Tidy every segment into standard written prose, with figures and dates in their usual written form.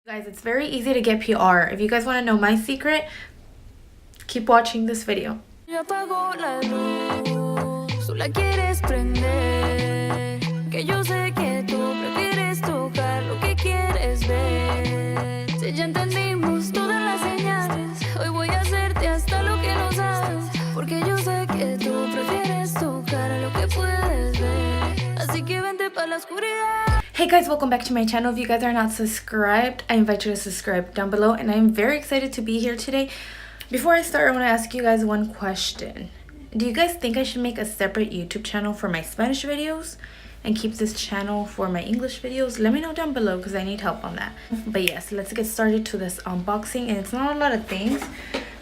Guys, it's very easy to get PR. If you guys want to know my secret, keep watching this video. Ya apagó la luz, tú la quieres prender, que yo sé que tú prefieres tocar lo que quieres ver. Si ya entendimos todas las señales, hoy voy a hacerte hasta lo que no sabes, porque yo sé que tú prefieres tocar lo que puedes ver. Así que vente pa' la oscuridad. Hey guys, welcome back to my channel. If you guys are not subscribed, I invite you to subscribe down below, and I'm very excited to be here today. Before I start, I want to ask you guys one question. Do you guys think I should make a separate YouTube channel for my Spanish videos and keep this channel for my English videos? Let me know down below because I need help on that. But yes, let's get started to this unboxing, and it's not a lot of things.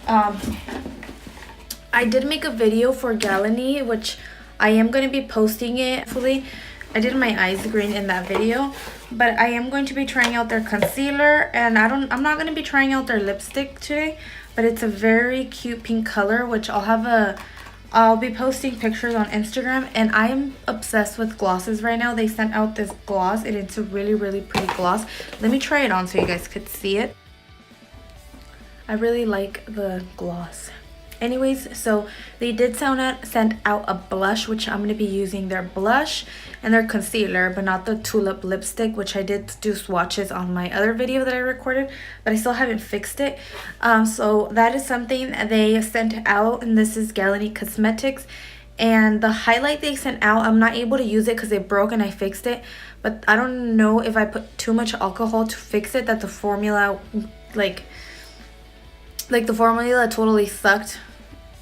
I did make a video for Galani, which I am going to be posting it. Hopefully, I did my eyes green in that video, but I am going to be trying out their concealer, and I'm not going to be trying out their lipstick today, but it's a very cute pink color, which I'll be posting pictures on Instagram. And I am obsessed with glosses right now. They sent out this gloss, and it's a really pretty gloss. Let me try it on so you guys could see it. I really like the gloss. Anyways, so they did send out a blush, which I'm going to be using their blush and their concealer, but not the tulip lipstick, which I did do swatches on my other video that I recorded, but I still haven't fixed it. So that is something they sent out, and this is Noyah Cosmetics. And the highlight they sent out, I'm not able to use it because it broke and I fixed it, but I don't know if I put too much alcohol to fix it that the formula like the formula totally sucked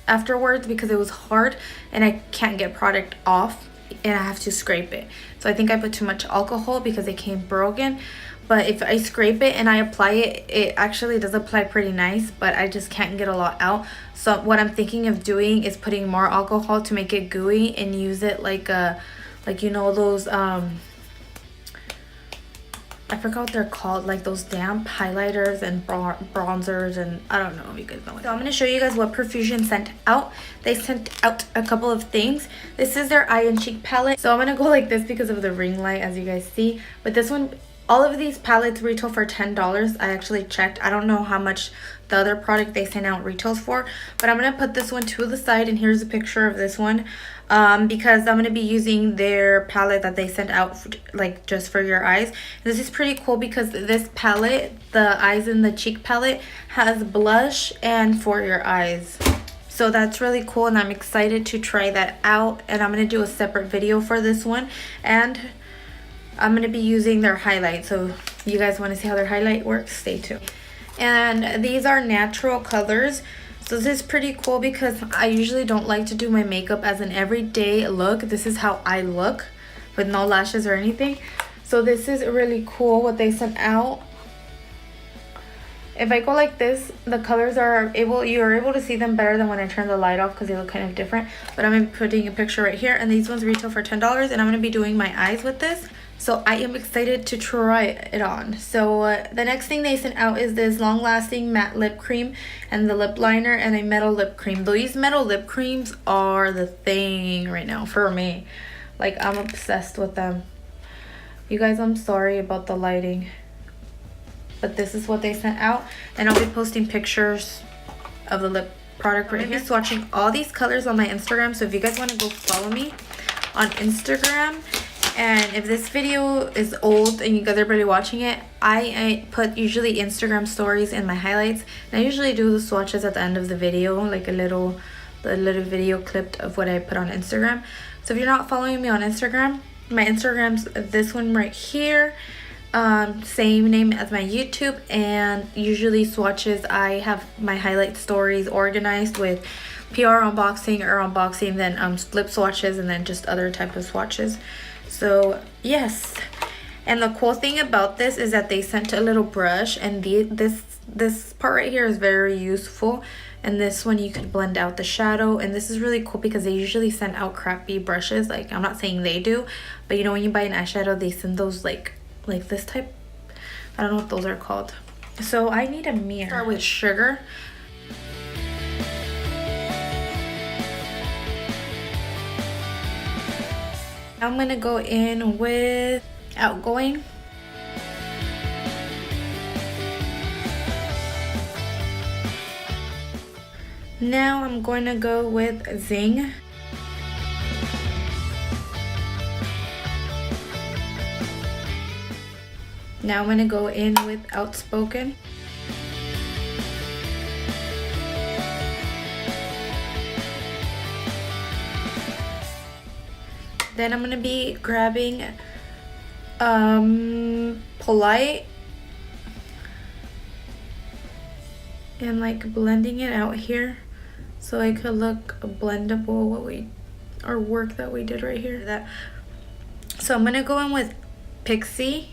afterwards, because it was hard and I can't get product off and I have to scrape it. So I think I put too much alcohol because it came broken. But if I scrape it and I apply it, it actually does apply pretty nice, but I just can't get a lot out. So what I'm thinking of doing is putting more alcohol to make it gooey and use it like you know those I forgot what they're called, like those damp highlighters and bronzers, and I don't know if you guys know it. So I'm going to show you guys what Profusion sent out. They sent out a couple of things. This is their eye and cheek palette. So I'm going to go like this because of the ring light, as you guys see. But this one, all of these palettes retail for $10. I actually checked. I don't know how much the other product they sent out retails for, but I'm going to put this one to the side, and here's a picture of this one. Because I'm going to be using their palette that they sent out like just for your eyes. This is pretty cool because this palette, the eyes and the cheek palette, has blush and for your eyes. So that's really cool, and I'm excited to try that out, and I'm going to do a separate video for this one. And I'm going to be using their highlight, so if you guys want to see how their highlight works, stay tuned. And these are natural colors. So this is pretty cool because I usually don't like to do my makeup as an everyday look. This is how I look with no lashes or anything. So this is really cool what they sent out. If I go like this, the colors you're able to see them better than when I turn the light off because they look kind of different. But I'm going to be putting a picture right here, and these ones retail for $10, and I'm going to be doing my eyes with this. So I am excited to try it on. So the next thing they sent out is this long-lasting matte lip cream and the lip liner and a metal lip cream. These metal lip creams are the thing right now for me. Like, I'm obsessed with them. You guys, I'm sorry about the lighting, but this is what they sent out, and I'll be posting pictures of the lip product right here. I'm swatching all these colors on my Instagram, so if you guys want to go follow me on Instagram. And if this video is old and you guys are barely watching it, I put usually Instagram stories in my highlights, and I usually do the swatches at the end of the video, like the little video clip of what I put on Instagram. So if you're not following me on Instagram, my Instagram's this one right here, same name as my YouTube, and usually swatches, I have my highlight stories organized with PR unboxing or unboxing, then lip swatches, and then just other type of swatches. So yes, and the cool thing about this is that they sent a little brush, and this part right here is very useful, and this one you can blend out the shadow. And this is really cool because they usually send out crappy brushes. Like, I'm not saying they do, but you know, when you buy an eyeshadow, they send those like this type. I don't know what those are called. So I need a mirror. Start with sugar. I'm gonna go in with Outgoing. Now I'm going to go with Zing. Now I'm going to go in with Outspoken. Then I'm going to be grabbing Polite and like blending it out here so it could look blendable work that we did right here. So I'm going to go in with Pixie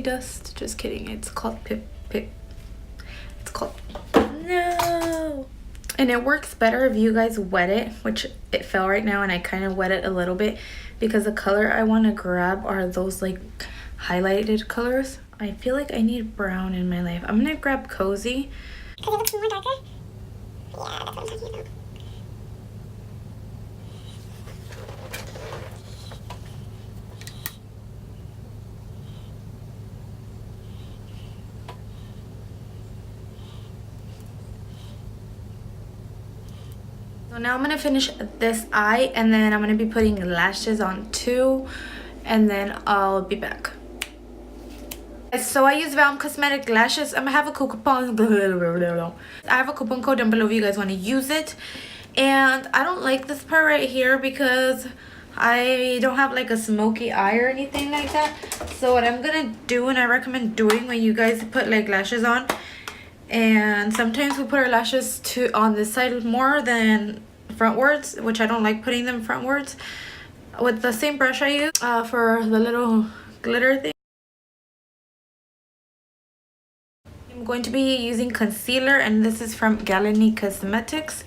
Dust. Just kidding. It's called It's called No. And it works better if you guys wet it, which it fell right now, and I kind of wet it a little bit because the color I want to grab are those like highlighted colors. I feel like I need brown in my life. I'm gonna grab Cozy. Because it looks more darker? Yeah, that's what I'm talking about. So now I'm going to finish this eye, and then I'm going to be putting lashes on too, and then I'll be back. So I use VLAM Cosmetic lashes. I'm going to have a coupon. I have a coupon code down below if you guys want to use it. And I don't like this part right here because I don't have like a smoky eye or anything like that. So what I'm going to do, and I recommend doing when you guys put like lashes on, and sometimes we put our lashes on this side more than frontwards, which I don't like putting them frontwards. With the same brush I use for the little glitter thing, I'm going to be using concealer, and this is from Noyah Cosmetics.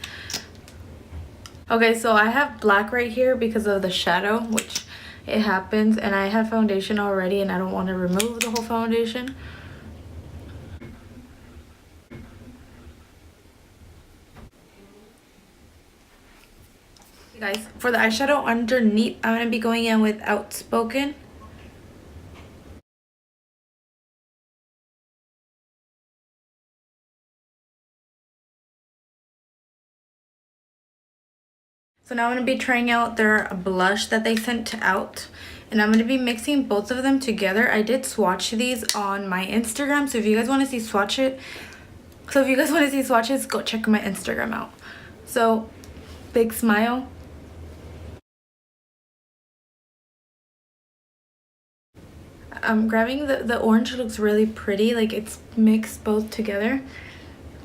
Okay, so I have black right here because of the shadow, which it happens, and I have foundation already and I don't want to remove the whole foundation. Guys, for the eyeshadow underneath, I'm going to be going in with Outspoken. So now I'm going to be trying out their blush that they sent out, and I'm going to be mixing both of them together. I did swatch these on my Instagram, so if you guys want to see swatches, go check my Instagram out. So, big smile. I'm grabbing the orange. Looks really pretty, like it's mixed both together,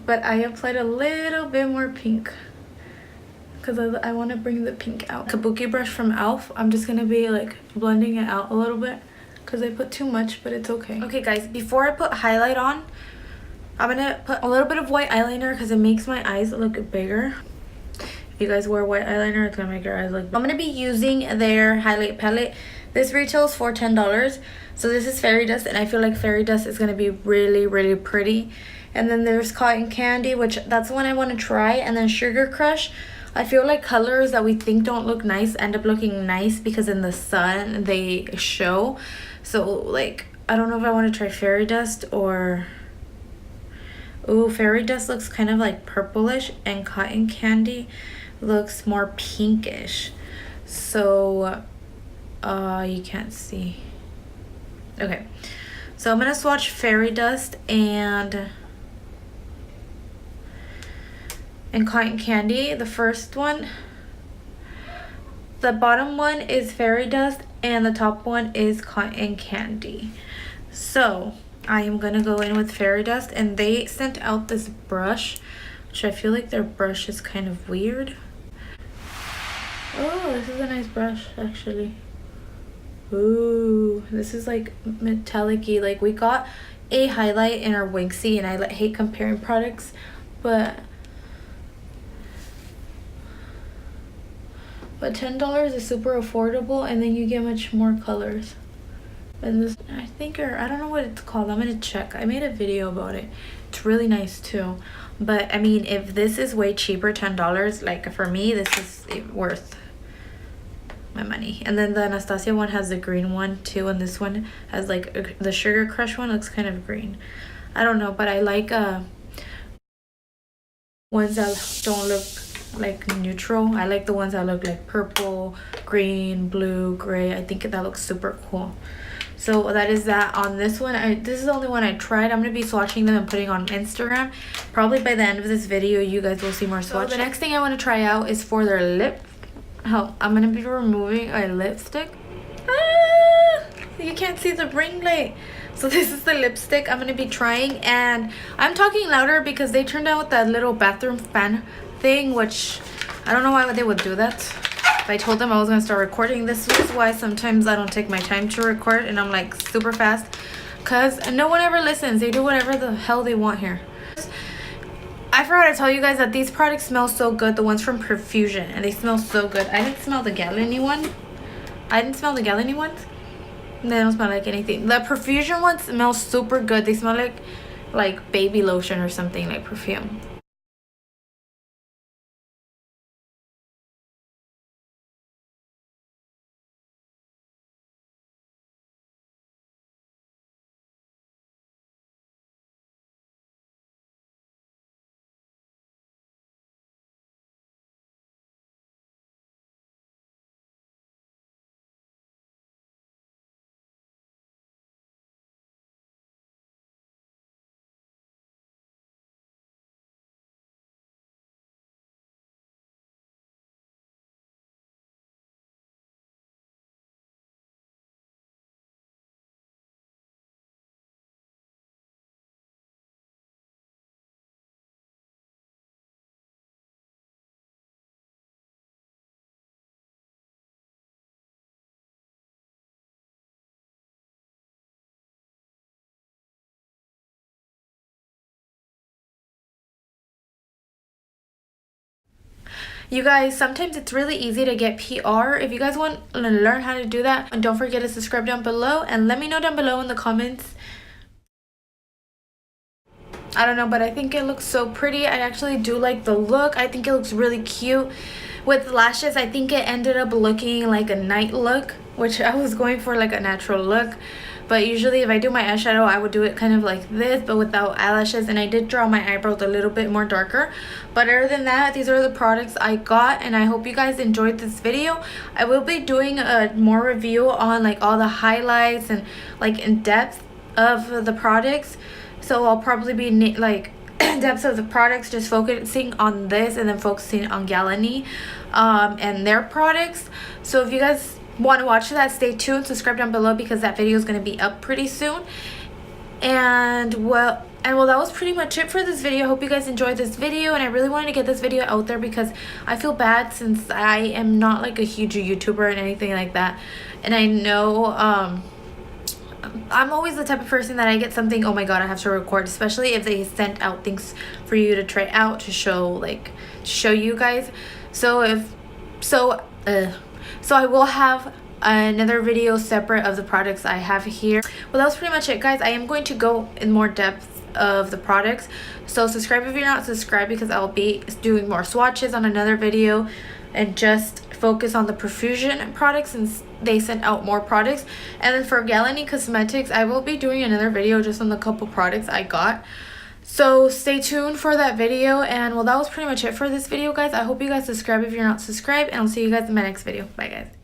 but I applied a little bit more pink because I want to bring the pink out. Kabuki brush from Elf. I'm just gonna be like blending it out a little bit because I put too much, but it's okay. Okay guys, before I put highlight on, I'm gonna put a little bit of white eyeliner because it makes my eyes look bigger. If you guys wear white eyeliner, it's gonna make your eyes look big. I'm gonna be using their highlight palette. This retails for $10. So this is Fairy Dust, and I feel like Fairy Dust is gonna be really, really pretty. And then there's Cotton Candy, which that's the one I want to try. And then Sugar Crush. I feel like colors that we think don't look nice end up looking nice because in the sun they show. So like, I don't know if I want to try Fairy Dust or... Ooh, Fairy Dust looks kind of like purplish, and Cotton Candy looks more pinkish. So you can't see. Okay, so I'm gonna swatch Fairy Dust and Cotton Candy. The first one, the bottom one is Fairy Dust and the top one is Cotton Candy. So I am gonna go in with Fairy Dust, and they sent out this brush, which I feel like their brush is kind of weird. Oh, this is a nice brush actually. Ooh, this is like metallic-y. Like, we got a highlight in our Winxie, and I hate comparing products, but $10 is super affordable, and then you get much more colors. And this, I think, or I don't know what it's called. I'm gonna check. I made a video about it. It's really nice too. But I mean, if this is way cheaper, $10, like for me, this is worth my money. And then the Anastasia one has the green one too, and this one has like the Sugar Crush one looks kind of green. I don't know, but I like ones that don't look like neutral. I like the ones that look like purple, green, blue, gray. I think that looks super cool. So that is that on this one. This is the only one I tried. I'm going to be swatching them and putting on Instagram. Probably by the end of this video, you guys will see more swatches. So the next thing I want to try out is for their lip. I'm going to be removing a lipstick. You can't see the ring light. So this is the lipstick I'm going to be trying. And I'm talking louder because they turned out with that little bathroom fan thing, which I don't know why they would do that. I told them I was going to start recording. This is why sometimes I don't take my time to record and I'm like super fast, because no one ever listens. They do whatever the hell they want here. I forgot to tell you guys that these products smell so good. The ones from Profusion, and they smell so good. I didn't smell the gallon-y one. I didn't smell the gallon-y ones. They don't smell like anything. The Profusion ones smell super good. They smell like baby lotion or something, like perfume. You guys, sometimes it's really easy to get PR. If you guys want to learn how to do that, don't forget to subscribe down below and let me know down below in the comments. I don't know, but I think it looks so pretty. I actually do like the look. I think it looks really cute. With lashes, I think it ended up looking like a night look, which I was going for like a natural look. But usually if I do my eyeshadow, I would do it kind of like this, but without eyelashes. And I did draw my eyebrows a little bit more darker. But other than that, these are the products I got. And I hope you guys enjoyed this video. I will be doing a more review on like all the highlights and like in depth of the products. So I'll probably be like depth of the products, just focusing on this and then focusing on Galani and their products. So if you guys want to watch that, stay tuned, subscribe down below because that video is going to be up pretty soon. And well, that was pretty much it for this video. I hope you guys enjoyed this video, and I really wanted to get this video out there because I feel bad since I am not like a huge YouTuber and anything like that. And I know I'm always the type of person that I get something, oh my god, I have to record, especially if they sent out things for you to try out, to show you guys. So I will have another video separate of the products I have here. Well, that was pretty much it, guys. I am going to go in more depth of the products, so subscribe if you're not subscribed because I'll be doing more swatches on another video and just focus on the Profusion products since they sent out more products. And then for Noyah Cosmetics, I will be doing another video just on the couple products I got. So stay tuned for that video. And well, that was pretty much it for this video, guys. I hope you guys subscribe if you're not subscribed, and I'll see you guys in my next video. Bye, guys.